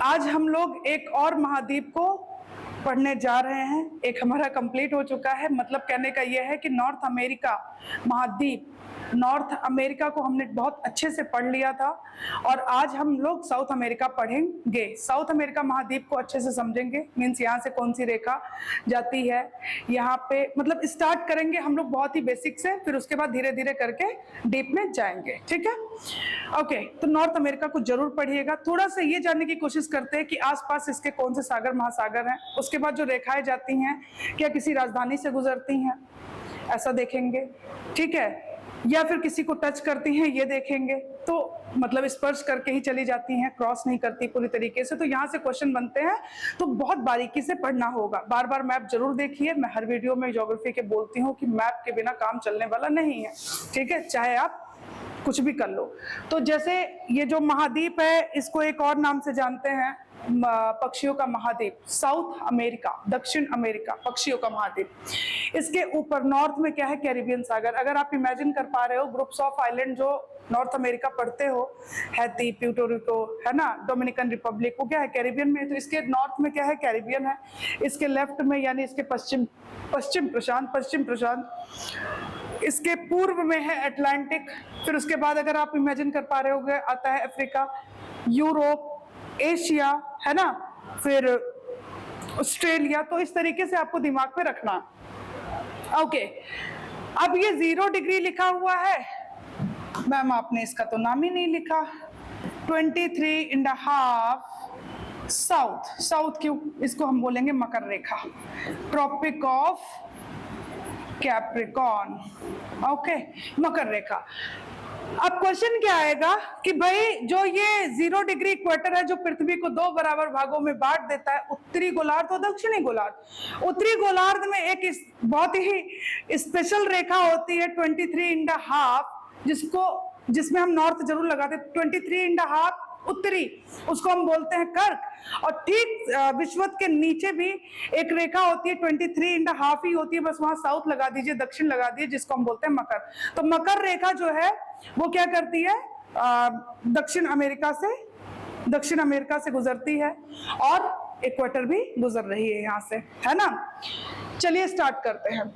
आज हम लोग एक और महाद्वीप को पढ़ने जा रहे हैं। एक हमारा कंप्लीट हो चुका है। मतलब कहने का यह है कि नॉर्थ अमेरिका महाद्वीप, नॉर्थ अमेरिका को हमने बहुत अच्छे से पढ़ लिया था और आज हम लोग साउथ अमेरिका पढ़ेंगे। साउथ अमेरिका महाद्वीप को अच्छे से समझेंगे। मीन्स यहाँ से कौन सी रेखा जाती है, यहाँ पे मतलब स्टार्ट करेंगे हम लोग बहुत ही बेसिक से, फिर उसके बाद धीरे धीरे करके डीप में जाएंगे। ठीक है, ओके। तो नॉर्थ अमेरिका को जरूर पढ़िएगा। थोड़ा सा ये जानने की कोशिश करते हैं कि आसपास इसके कौन से सागर महासागर हैं। उसके बाद जो रेखाएं जाती हैं क्या किसी राजधानी से गुजरती हैं, ऐसा देखेंगे। ठीक है, या फिर किसी को टच करती हैं, ये देखेंगे। तो मतलब स्पर्श करके ही चली जाती हैं, क्रॉस नहीं करती पूरी तरीके से। तो यहाँ से क्वेश्चन बनते हैं, तो बहुत बारीकी से पढ़ना होगा। बार बार मैप जरूर देखिए। मैं हर वीडियो में ज्योग्राफी के बोलती हूँ कि मैप के बिना काम चलने वाला नहीं है। ठीक है, चाहे आप कुछ भी कर लो। तो जैसे ये जो महाद्वीप है, इसको एक और नाम से जानते हैं, पक्षियों का महाद्वीप। साउथ अमेरिका, दक्षिण अमेरिका, पक्षियों का महाद्वीप। इसके ऊपर नॉर्थ में क्या है, कैरिबियन सागर। अगर आप इमेजिन कर पा रहे हो, ग्रुप्स ऑफ आइलैंड जो नॉर्थ अमेरिका पढ़ते हो, हैती, प्यूर्टो रिको, है ना, डोमिनिकन रिपब्लिक, वो क्या है, कैरिबियन में है। तो इसके नॉर्थ में क्या है, कैरिबियन है। इसके लेफ्ट में यानी इसके पश्चिम प्रशांत, इसके पूर्व में है अटलांटिक। फिर उसके बाद अगर आप इमेजिन कर पा रहे होगे, आता है अफ्रीका, यूरोप, एशिया, है ना, फिर ऑस्ट्रेलिया। तो इस तरीके से आपको दिमाग में रखना। ओके, अब ये 0 डिग्री लिखा हुआ है, मैम आपने इसका तो नाम ही नहीं लिखा। 23.5 साउथ क्यों, इसको हम बोलेंगे मकर रेखा, ट्रॉपिक ऑफ कैप्रिकॉर्न। ओके, मकर रेखा। अब क्वेश्चन क्या आएगा कि भाई जो ये 0 डिग्री इक्वेटर है, जो पृथ्वी को 2 बराबर भागों में बांट देता है, उत्तरी गोलार्ध और दक्षिणी गोलार्ध। उत्तरी गोलार्ध में एक बहुत ही स्पेशल रेखा होती है 23.5, जिसमें हम नॉर्थ जरूर लगाते हैं। 23.5 उत्तरी, उसको हम बोलते हैं कर्क। और ठीक विषुवत के नीचे भी एक रेखा होती है 23.5 ही होती है, बस वहां साउथ लगा दीजिए, दक्षिण लगा दीजिए, जिसको हम बोलते हैं मकर। तो मकर रेखा जो है वो क्या करती है, दक्षिण अमेरिका से गुजरती है और इक्वेटर भी गुजर रही है यहाँ से, है ना। चलिए स्टार्ट करते हैं।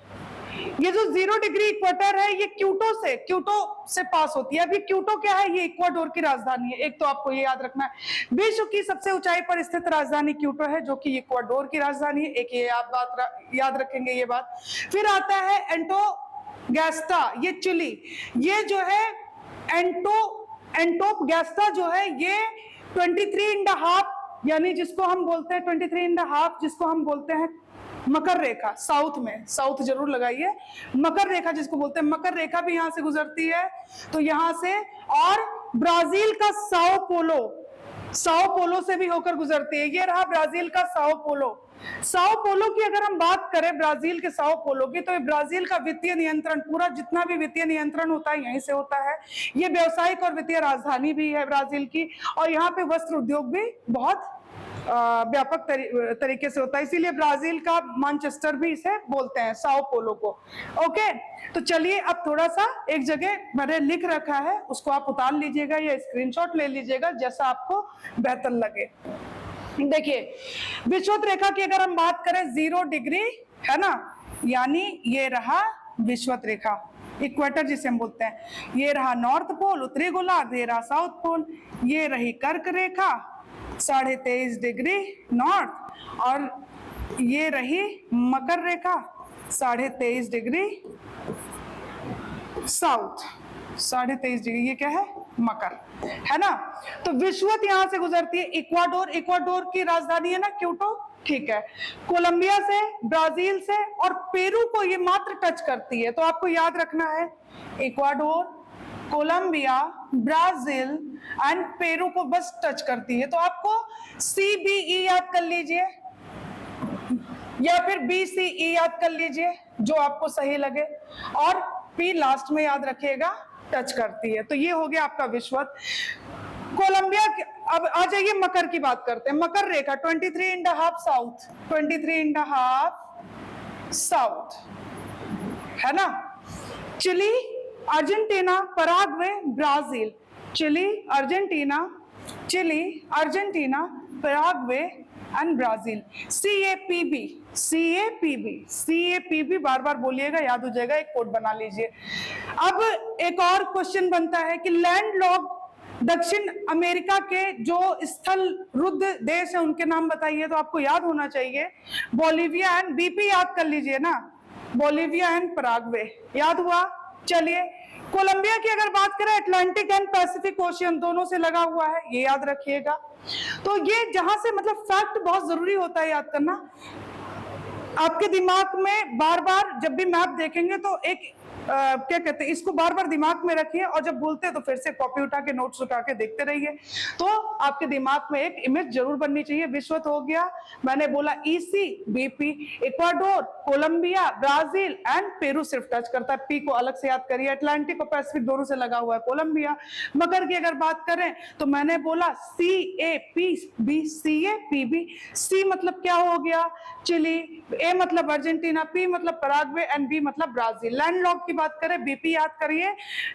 ये जो 0 डिग्री इक्वेटर है, ये क्यूटो से पास होती है। अभी क्यूटो क्या है, ये इक्वाडोर की राजधानी है। एक तो आपको ये याद रखना है, विश्व की सबसे ऊंचाई पर स्थित राजधानी क्यूटो है, जो कि इक्वाडोर की राजधानी है। एक ये याद रखेंगे ये बात। फिर आता है एंटोगेस्टा, ये चिली। ये जो है एंटोगेस्टा जो है, ये 23.5 यानी जिसको हम बोलते हैं 23.5, जिसको हम बोलते हैं मकर रेखा। साउथ जरूर लगाइए। मकर रेखा जिसको बोलते हैं, मकर रेखा भी यहां से गुजरती है। तो यहां से, और ब्राजील का साओ पोलो से भी होकर गुजरती है। ये रहा ब्राजील का साओ पोलो की अगर हम बात करें, ब्राजील के साओ पोलो की, तो ब्राजील का वित्तीय नियंत्रण, पूरा जितना भी वित्तीय नियंत्रण होता है यहीं से होता है। ये व्यावसायिक और वित्तीय राजधानी भी है ब्राजील की, और यहाँ पे वस्त्र उद्योग भी बहुत व्यापक तरीके से होता है। इसीलिए ब्राजील का मैनचेस्टर भी इसे बोलते हैं, साओ पोलो को। ओके, तो चलिए अब थोड़ा सा एक जगह मैंने लिख रखा है, उसको आप उतार लीजिएगा या स्क्रीनशॉट ले लीजिएगा, जैसा आपको बेहतर लगे। देखिए, विषुवत रेखा की अगर हम बात करें 0 डिग्री, है ना, यानी ये रहा विषुवत रेखा, इक्वेटर जिसे हम बोलते हैं। ये रहा नॉर्थ पोल, उत्तरी गोलार्ध, ये रहा साउथ पोल। ये रही कर्क रेखा 23.5 डिग्री नॉर्थ, और ये रही मकर रेखा 23.5 डिग्री साउथ। 23.5 डिग्री, ये क्या है, मकर, है ना। तो विषुवत यहां से गुजरती है। इक्वाडोर की राजधानी है ना क्यूटो, ठीक है। कोलंबिया से, ब्राजील से और पेरू को ये मात्र टच करती है। तो आपको याद रखना है, Ecuador, Colombia, Brazil and Peru को बस टच करती है। तो आपको CBE याद कर लीजिए या फिर BCE याद कर लीजिए, जो आपको सही लगे, और P लास्ट में याद रखिएगा, टच करती है। तो ये हो गया आपका विषुवत। कोलंबिया, अब आ जाइए मकर की बात करते हैं। मकर रेखा 23.5 साउथ, 23.5 साउथ, है ना। Chile, Argentina, Paraguay, Brazil. Chile, Argentina, Paraguay and Brazil. CAPB बार बार बोलिएगा, याद हो जाएगा, एक कोड बना लीजिए। अब एक और क्वेश्चन बनता है कि लैंडलॉक्ड दक्षिण अमेरिका के जो स्थल रुद्ध देश है उनके नाम बताइए। तो आपको याद होना चाहिए बोलिविया एंड BP याद कर लीजिए ना, बोलिविया एंड पैराग्वे, याद हुआ। चलिए कोलंबिया की अगर बात करें, अटलांटिक एंड पैसिफिक ओशियन दोनों से लगा हुआ है, ये याद रखिएगा। तो ये जहां से मतलब फैक्ट बहुत जरूरी होता है याद करना। आपके दिमाग में बार बार जब भी मैप देखेंगे तो एक क्या कहते हैं, इसको बार बार दिमाग में रखिए और जब बोलते हैं तो फिर से कॉपी उठा के नोट्स उठा के देखते रहिए। तो आपके दिमाग में एक इमेज जरूर बननी चाहिए। विश्व तो हो गया, मैंने बोला EC BP, Ecuador, Colombia, Brazil and Peru सिर्फ टच करता है, P को अलग से याद करिए। अटलांटिक और पैसिफिक दोनों से लगा हुआ है कोलंबिया। मकर की अगर बात करें तो मैंने बोला CAPB, CAPB। C मतलब क्या हो गया, चिली, A मतलब अर्जेंटीना, P मतलब पैराग्वे एंड B मतलब ब्राजील। लैंडलॉक की बात करें BP याद करिए,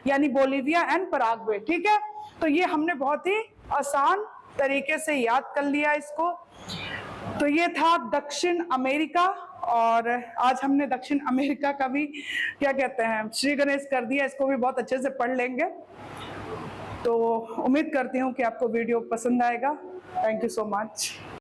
यानी बोलिविया एंड पैराग्वे। ठीक है, तो ये हमने बहुत ही आसान तरीके से याद कर लिया इसको। तो ये था दक्षिण अमेरिका, और आज हमने दक्षिण अमेरिका का भी क्या कहते हैं श्री गणेश कर दिया, इसको भी बहुत अच्छे से पढ़ लेंगे। तो उम्मीद करती हूँ कि आपको वीडियो पसंद आएगा। Thank you so much.